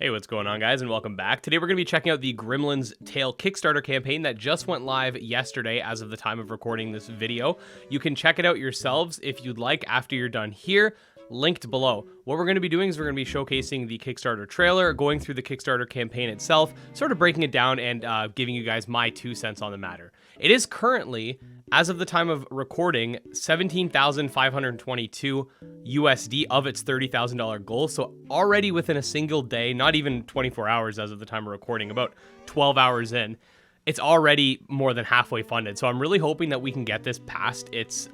Hey, what's going on, guys, and welcome back. Today we're going to be checking out the Grimmlins Tale Kickstarter campaign that just went live yesterday as of the time of recording this video. You can check it out yourselves if you'd like after you're done here, linked below. What we're going to be doing is we're going to be showcasing the Kickstarter trailer, going through the Kickstarter campaign itself, sort of breaking it down and giving you guys my 2 cents on the matter. It is currently, as of the time of recording, $17,522 USD of its $30,000 goal. So already within a single day, not even 24 hours as of the time of recording, about 12 hours in, it's already more than halfway funded. So I'm really hoping that we can get this past its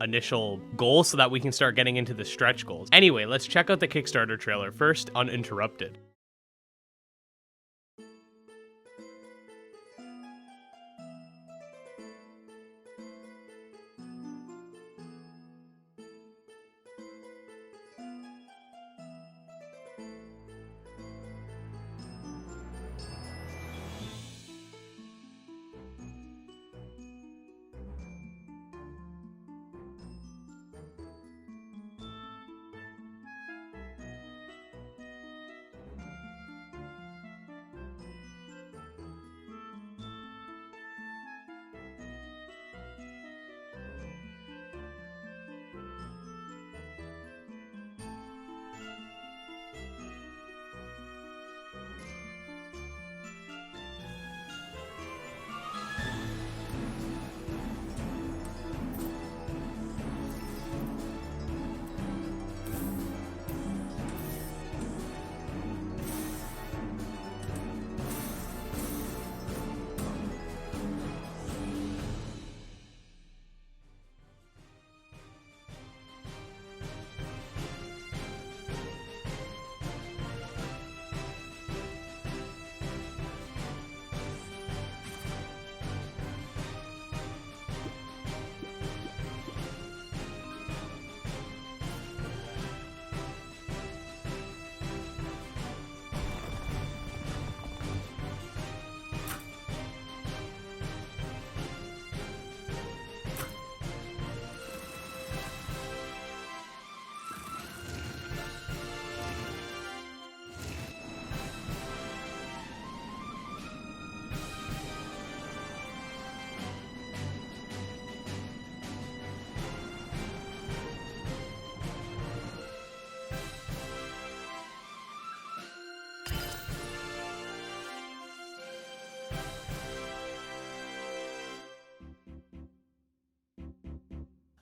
initial goal so that we can start getting into the stretch goals. Anyway, let's check out the Kickstarter trailer first, uninterrupted.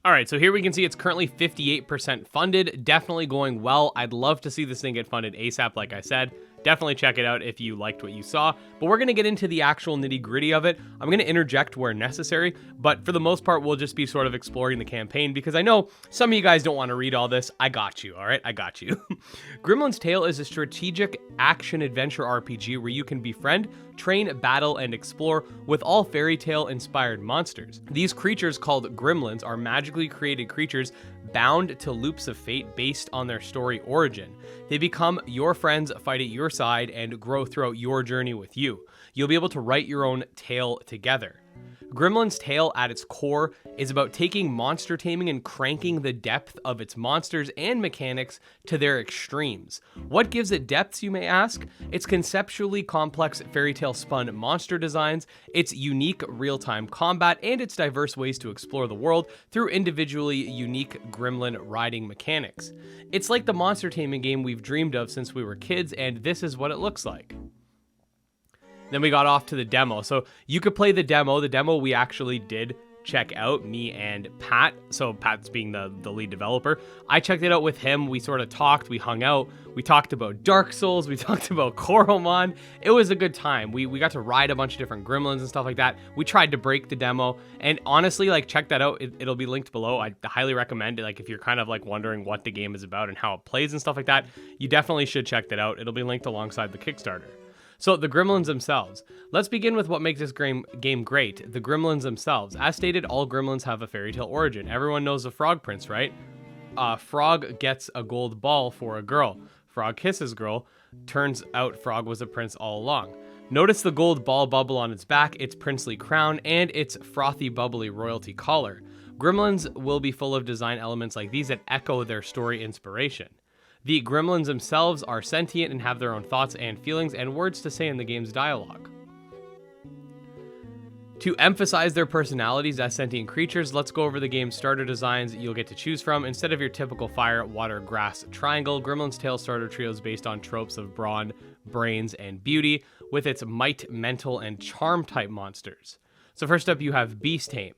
All right, so here we can see it's currently 58% funded, definitely going well. I'd love to see this thing get funded ASAP, like I said. Definitely check it out if you liked what you saw, but we're gonna get into the actual nitty gritty of it. I'm gonna interject where necessary, but for the most part, we'll just be sort of exploring the campaign because I know some of you guys don't wanna read all this. I got you, all right? I got you. Grimmlin's Tale is a strategic action-adventure RPG where you can befriend, train, battle, and explore with all fairy tale inspired monsters. These creatures, called Grimmlins, are magically created creatures bound to loops of fate based on their story origin. They become your friends, fight at your side, and grow throughout your journey with you. You'll be able to write your own tale together. Grimmlin's Tale at its core is about taking monster taming and cranking the depth of its monsters and mechanics to their extremes. What gives it depths, you may ask? Its conceptually complex fairy tale spun monster designs, its unique real-time combat, and its diverse ways to explore the world through individually unique gremlin riding mechanics. It's like the monster taming game we've dreamed of since we were kids, and this is what it looks like. Then we got off to the demo. So you could play the demo. The demo we actually did check out, me and Pat. So Pat's being the lead developer. I checked it out with him. We sort of talked, we hung out. We talked about Dark Souls. We talked about Coromon. It was a good time. We got to ride a bunch of different gremlins and stuff like that. We tried to break the demo. And honestly, like, check that out. It'll be linked below. I highly recommend it. Like, if you're kind of like wondering what the game is about and how it plays and stuff like that, you definitely should check that out. It'll be linked alongside the Kickstarter. So the Gremlins themselves. Let's begin with what makes this game great. The Gremlins themselves. As stated, all Gremlins have a fairy tale origin. Everyone knows the Frog Prince, right? Frog gets a gold ball for a girl. Frog kisses girl. Turns out Frog was a prince all along. Notice the gold ball bubble on its back, its princely crown, and its frothy bubbly royalty collar. Gremlins will be full of design elements like these that echo their story inspiration. The Grimmlins themselves are sentient and have their own thoughts and feelings and words to say in the game's dialogue. To emphasize their personalities as sentient creatures, let's go over the game's starter designs you'll get to choose from. Instead of your typical fire, water, grass triangle, Gremlin's Tale starter trio is based on tropes of brawn, brains, and beauty, with its might, mental, and charm type monsters. So first up, you have Beasttame.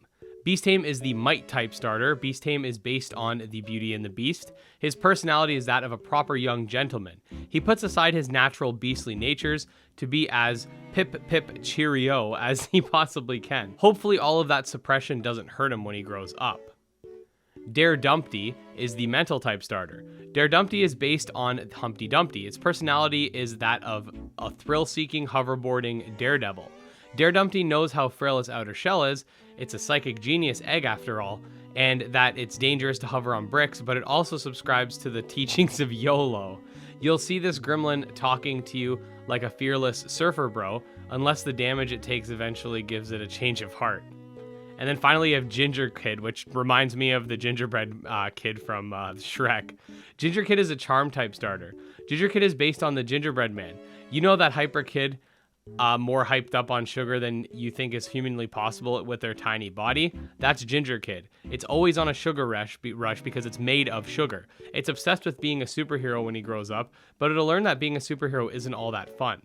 Beasttame is the might type starter. Beasttame is based on the Beauty and the Beast. His personality is that of a proper young gentleman. He puts aside his natural beastly natures to be as pip cheerio as he possibly can. Hopefully all of that suppression doesn't hurt him when he grows up. Dare Dumpty is the mental type starter. Dare Dumpty is based on Humpty Dumpty. Its personality is that of a thrill-seeking, hoverboarding daredevil. Dare Dumpty knows how frail its outer shell is. It's a psychic genius egg after all, and that it's dangerous to hover on bricks, but it also subscribes to the teachings of YOLO. You'll see this gremlin talking to you like a fearless surfer bro, unless the damage it takes eventually gives it a change of heart. And then finally you have Ginger Kid, which reminds me of the gingerbread kid from Shrek. Ginger Kid is a charm type starter. Ginger Kid is based on the gingerbread man. You know that hyper kid more hyped up on sugar than you think is humanly possible with their tiny body? That's Ginger Kid. It's always on a sugar rush because it's made of sugar. It's obsessed with being a superhero when he grows up, but it'll learn that being a superhero isn't all that fun.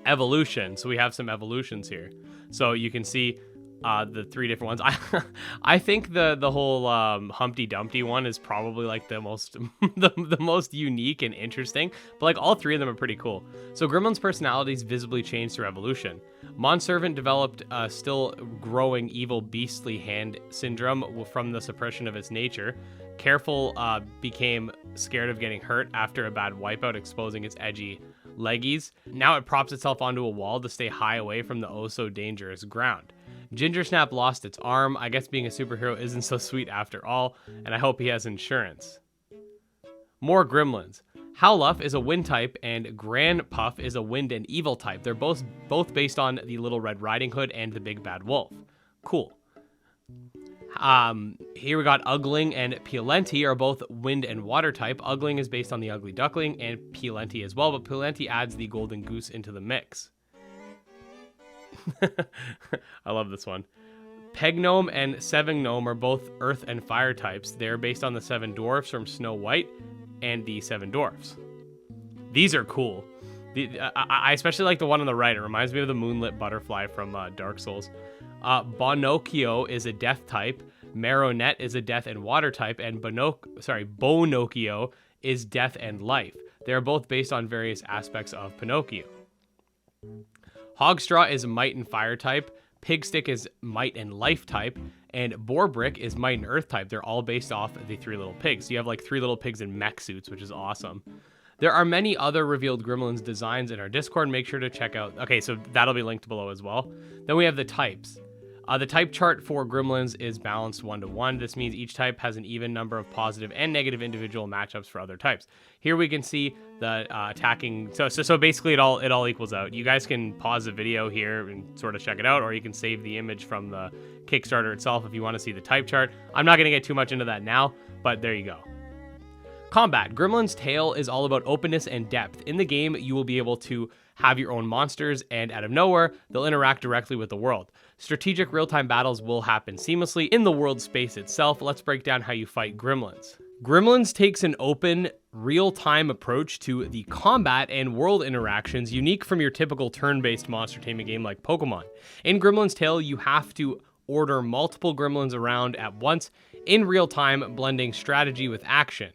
Evolution. So we have some evolutions here. So you can see the three different ones. I think the whole Humpty Dumpty one is probably like the most the most unique and interesting, but like all three of them are pretty cool. So Gremlin's personalities visibly changed through evolution. Monservant developed a still growing evil beastly hand syndrome from the suppression of its nature. Careful became scared of getting hurt after a bad wipeout, exposing its edgy leggies. Now it props itself onto a wall to stay high away from the oh so dangerous ground. Gingersnap lost its arm. I guess being a superhero isn't so sweet after all, and I hope he has insurance. More Gremlins. Howluff is a wind type, and Granpuff is a wind and evil type. They're both based on the Little Red Riding Hood and the Big Bad Wolf. Cool. Here we got Ugling and Pielenti are both wind and water type. Ugling is based on the Ugly Duckling and Pielenti as well, but Pielenti adds the Golden Goose into the mix. I love this one. Pegnome and Sevengnome are both earth and fire types. They're based on the Seven Dwarfs from Snow White and the Seven Dwarfs. These are cool. I especially like the one on the right. It reminds me of the Moonlit Butterfly from Dark Souls. Bonocchio is a death type. Marionette is a death and water type, and Bonocchio is death and life. They are both based on various aspects of Pinocchio. Hogstraw is might and fire type, Pigstick is might and life type, and Boarbrick is might and earth type. They're all based off the Three Little Pigs. So you have like Three Little Pigs in mech suits, which is awesome. There are many other revealed Gremlins designs in our Discord. Make sure to check out. Okay, so that'll be linked below as well. Then we have the types. The type chart for Gremlins is balanced 1-to-1. This means each type has an even number of positive and negative individual matchups for other types. Here we can see the attacking. So basically it all equals out. You guys can pause the video here and sort of check it out, or you can save the image from the Kickstarter itself if you want to see the type chart. I'm not going to get too much into that now, but there you go. Combat. Gremlin's Tale is all about openness and depth. In the game, you will be able to have your own monsters, and out of nowhere, they'll interact directly with the world. Strategic real-time battles will happen seamlessly in the world space itself. Let's break down how you fight Gremlins. Gremlins takes an open, real-time approach to the combat and world interactions unique from your typical turn-based monster taming game like Pokemon. In Gremlin's Tale, you have to order multiple Gremlins around at once in real time, blending strategy with action.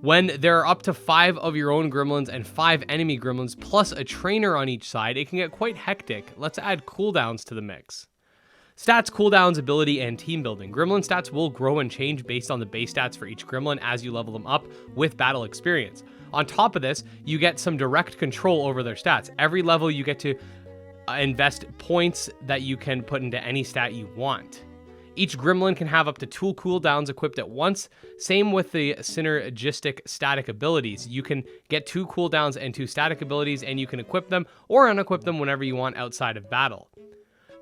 When there are up to 5 of your own Gremlins and 5 enemy Gremlins, plus a trainer on each side, it can get quite hectic. Let's add cooldowns to the mix. Stats, cooldowns, ability, and team building. Gremlin stats will grow and change based on the base stats for each Gremlin as you level them up with battle experience. On top of this, you get some direct control over their stats. Every level you get to invest points that you can put into any stat you want. Each Gremlin can have up to 2 cooldowns equipped at once. Same with the synergistic static abilities. You can get 2 cooldowns and 2 static abilities, and you can equip them or unequip them whenever you want outside of battle.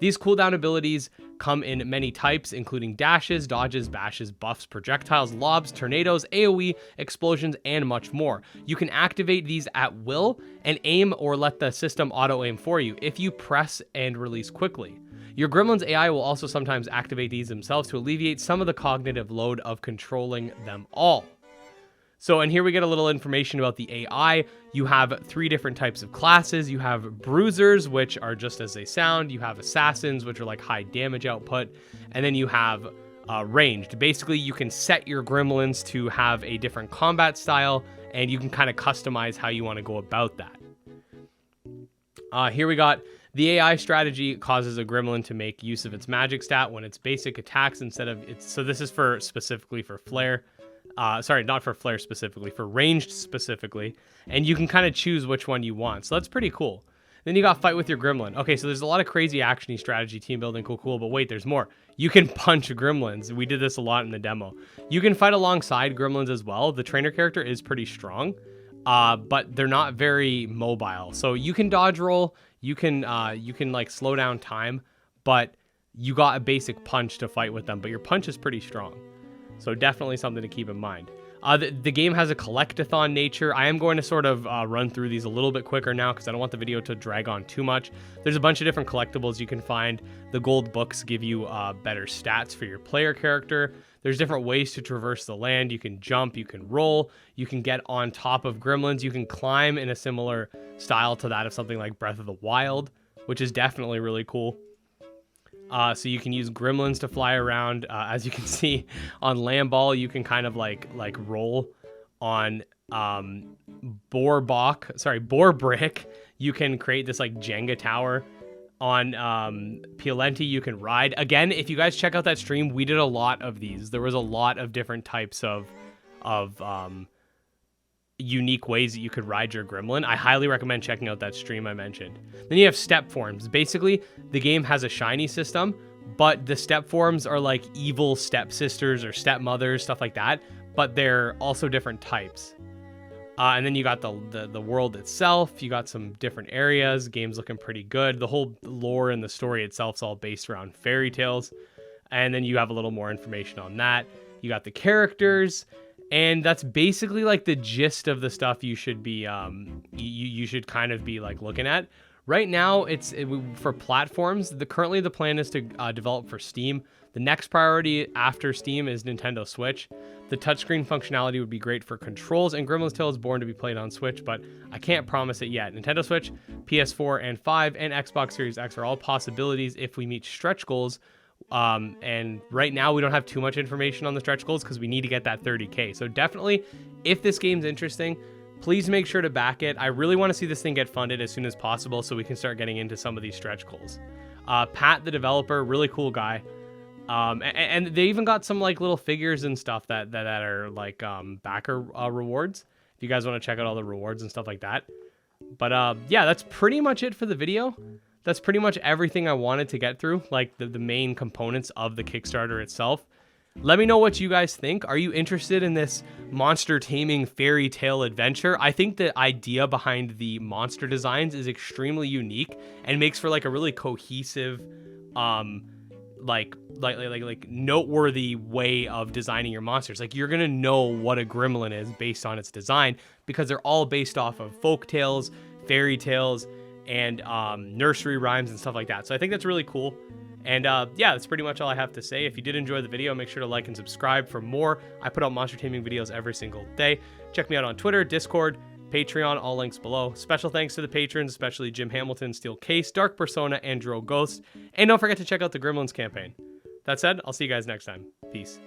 These cooldown abilities come in many types, including dashes, dodges, bashes, buffs, projectiles, lobs, tornadoes, AoE, explosions, and much more. You can activate these at will and aim or let the system auto-aim for you if you press and release quickly. Your Gremlins AI will also sometimes activate these themselves to alleviate some of the cognitive load of controlling them all. So, and here we get a little information about the AI. You have 3 different types of classes. You have bruisers, which are just as they sound. You have assassins, which are like high damage output. And then you have ranged. Basically, you can set your gremlins to have a different combat style, and you can kind of customize how you want to go about that. Here we got the AI strategy causes a gremlin to make use of its magic stat when its basic attacks instead of its. So this is for specifically for flare. Sorry, not for flare specifically, for ranged specifically. And you can kind of choose which one you want. So that's pretty cool. Then you got fight with your gremlin. Okay, so there's a lot of crazy actiony strategy, team building, cool. But wait, there's more. You can punch gremlins. We did this a lot in the demo. You can fight alongside gremlins as well. The trainer character is pretty strong, but they're not very mobile. So you can dodge roll. You can like slow down time, but you got a basic punch to fight with them. But your punch is pretty strong. So definitely something to keep in mind. The game has a collect-a-thon nature. I am going to sort of run through these a little bit quicker now because I don't want the video to drag on too much. There's a bunch of different collectibles you can find. The gold books give you better stats for your player character. There's different ways to traverse the land. You can jump, you can roll, you can get on top of gremlins, you can climb in a similar style to that of something like Breath of the Wild, which is definitely really cool. So you can use gremlins to fly around. As you can see on Lamball, you can kind of like roll on Boar Brick. You can create this like Jenga tower. On Piolenti, you can ride. Again, if you guys check out that stream, we did a lot of these. There was a lot of different types of unique ways that you could ride your gremlin. I highly recommend checking out that stream I mentioned. Then you have step forms. Basically, the game has a shiny system, but the step forms are like evil stepsisters or stepmothers, stuff like that, but they're also different types. And then you got the world itself. You got some different areas. Game's looking pretty good. The whole lore and the story itself is all based around fairy tales. And then you have a little more information on that. You got the characters. And that's basically like the gist of the stuff you should be, you should kind of be like looking at. Right now, for platforms. Currently the plan is to develop for Steam. The next priority after Steam is Nintendo Switch. The touchscreen functionality would be great for controls, and Gremlins Tale is born to be played on Switch, but I can't promise it yet. Nintendo Switch, PS4 and 5, and Xbox Series X are all possibilities if we meet stretch goals. And right now we don't have too much information on the stretch goals because we need to get that 30K. So definitely, if this game's interesting, please make sure to back it. I really want to see this thing get funded as soon as possible so we can start getting into some of these stretch goals. Pat, the developer, really cool guy. And they even got some like little figures and stuff that are like backer rewards. If you guys want to check out all the rewards and stuff like that. But yeah, that's pretty much it for the video. That's pretty much everything I wanted to get through, like the main components of the Kickstarter itself. Let me know what you guys think. Are you interested in this monster taming fairy tale adventure? I think the idea behind the monster designs is extremely unique and makes for like a really cohesive, like noteworthy way of designing your monsters. Like you're gonna know what a gremlin is based on its design because they're all based off of folk tales, fairy tales, and nursery rhymes and stuff like that. So I think that's really cool. And yeah, that's pretty much all I have to say. If you did enjoy the video, make sure to like and subscribe for more. I put out monster taming videos every single day. Check me out on Twitter, Discord, Patreon, all links below. Special thanks to the patrons, especially Jim Hamilton, Steel Case, Dark Persona, and Dro Ghost. And don't forget to check out the Gremlins campaign. That said, I'll see you guys next time. Peace.